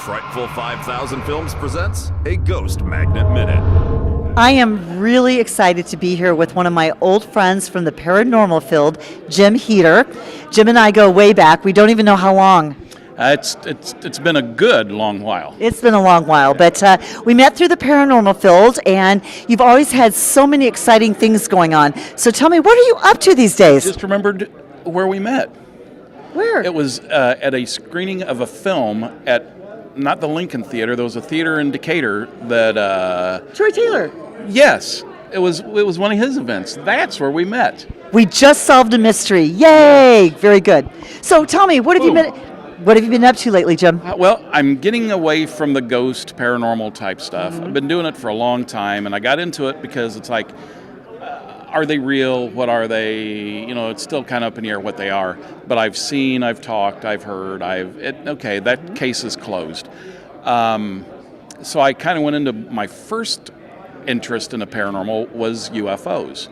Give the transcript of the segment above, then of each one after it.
Frightful 5000 Films presents a Ghost Magnet Minute. I am really excited to be here with one of my old friends from the paranormal field, Jim Heater. Jim and I go way back. We don't even know how long. It's been a good long while. It's been a long while, but we met through the paranormal field, and you've always had so many exciting things going on. So tell me, what are you up to these days? Just remembered where we met. Where? It was at a screening of a film at, not the Lincoln Theater, there was a theater in Decatur that... Troy Taylor. Yes, it was one of his events. That's where we met. We just solved a mystery. Yay! Very good. So tell me, what have you been up to lately, Jim? Well, I'm getting away from the ghost, paranormal type stuff. Mm-hmm. I've been doing it for a long time, and I got into it because it's like, are they real? What are they? You know, it's still kind of up in the air what they are. But I've seen, I've talked, I've heard, okay, that case is closed. So I kind of went into my first interest in the paranormal was UFOs.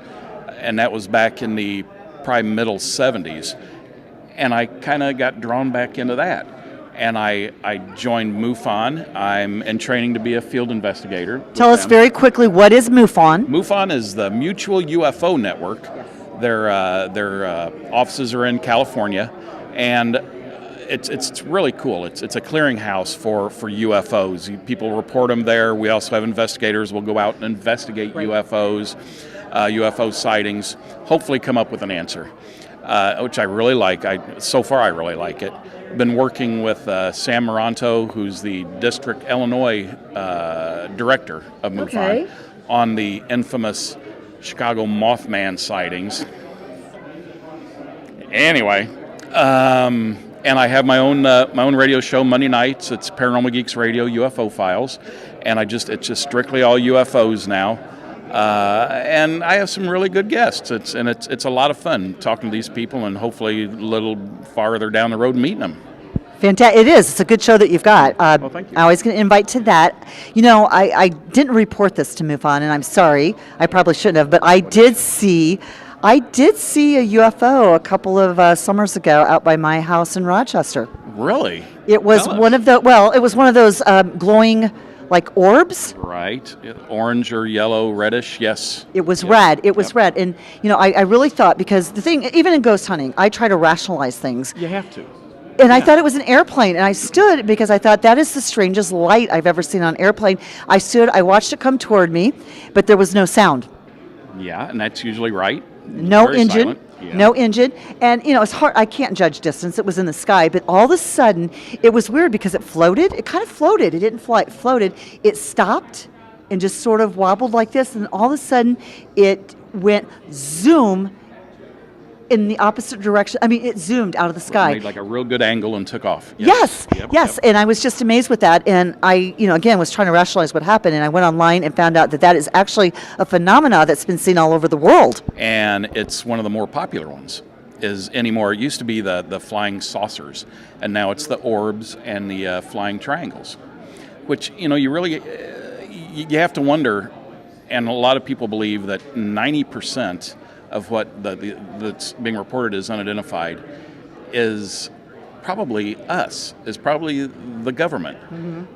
And that was back in the probably middle 70s. And I kind of got drawn back into that. And I joined MUFON. I'm in training to be a field investigator. Tell us very quickly, what is MUFON? MUFON is the Mutual UFO Network. Yes. Their offices are in California, and it's really cool. It's a clearinghouse for UFOs. People report them there. We also have investigators. We'll go out and investigate UFOs, UFO sightings. Hopefully, come up with an answer, which I really like. So far, I really like it. Been working with Sam Moranto, who's the District Illinois director of MUFON, on the infamous Chicago Mothman sightings. Anyway, and I have my own radio show Monday nights. It's Paranormal Geeks Radio, UFO Files, and it's just strictly all UFOs now. And I have some really good guests. It's a lot of fun talking to these people, and hopefully a little farther down the road meeting them. Fantastic. It is. It's a good show that you've got. Well, thank you. I always get an invite to that. You know, I didn't report this to MUFON, and I'm sorry. I probably shouldn't have, but I did see a UFO a couple of summers ago out by my house in Rochester. Really? It was one of those glowing, like, orbs. Right. Orange or yellow, reddish, yes. It was red. It was red. And, you know, I really thought, because the thing, even in ghost hunting, I try to rationalize things. You have to. And I thought it was an airplane, and I stood because I thought that is the strangest light I've ever seen on an airplane. I stood, I watched it come toward me, but there was no sound. Yeah, and that's usually right. No Very engine. silent. Yeah. No engine. And, you know, it's hard. I can't judge distance. It was in the sky. But all of a sudden, it was weird because it floated. It kind of floated. It didn't fly. It floated. It stopped and just sort of wobbled like this. And all of a sudden, it went zoom in the opposite direction. I mean, it zoomed out of the sky. Made like a real good angle and took off. Yes. Yep. And I was just amazed with that. And I, again, was trying to rationalize what happened. And I went online and found out that is actually a phenomena that's been seen all over the world. And it's one of the more popular ones. Anymore. It used to be the flying saucers, and now it's the orbs and the flying triangles, which, you really, you have to wonder, and a lot of people believe that 90% of what that's being reported as unidentified is probably the government,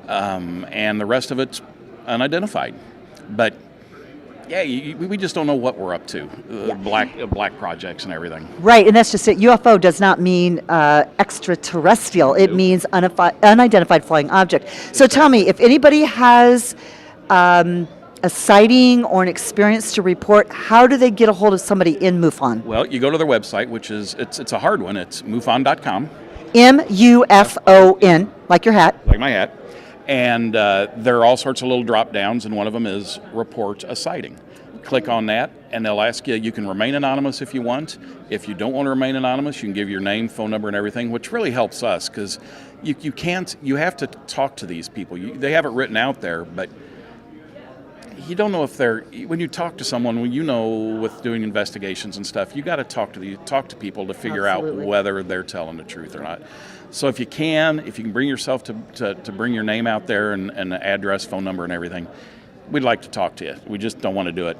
and the rest of it's unidentified. But yeah, we just don't know what we're up to. Black projects and everything. Right, and that's just it. UFO does not mean extraterrestrial. It means unidentified flying object. So tell me, if anybody has a sighting or an experience to report, how do they get a hold of somebody in MUFON? Well, you go to their website, which is, it's a hard one. It's MUFON.com. MUFON, like your hat. Like my hat. And there are all sorts of little drop downs, and one of them is report a sighting. Click on that, and they'll ask you can remain anonymous if you want. If you don't want to remain anonymous, you can give your name, phone number, and everything, which really helps us, because you have to talk to these people. They have it written out there, but you don't know if when you talk to someone, with doing investigations and stuff, you got to talk to people to figure out whether they're telling the truth or not. So if you can bring yourself to bring your name out there and address, phone number, and everything, we'd like to talk to you. We just don't want to do it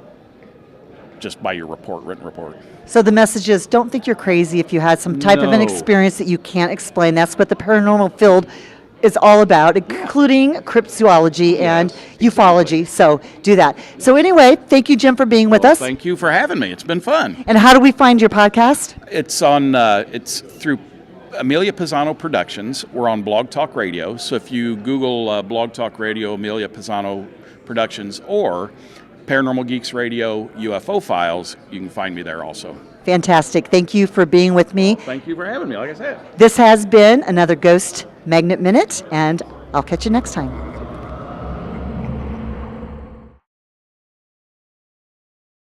just by your written report. So the message is, don't think you're crazy if you had some type of an experience that you can't explain. That's what the paranormal field is all about, including cryptozoology and ufology. So do that. So anyway, thank you, Jim, for being with us. Thank you for having me. It's been fun. And how do we find your podcast? It's on. It's through Amelia Pisano Productions. We're on Blog Talk Radio. So if you Google Blog Talk Radio, Amelia Pisano Productions, or Paranormal Geeks Radio, UFO Files, you can find me there also. Fantastic. Thank you for being with me. Thank you for having me, like I said. This has been another Ghost Magnet Minute, and I'll catch you next time.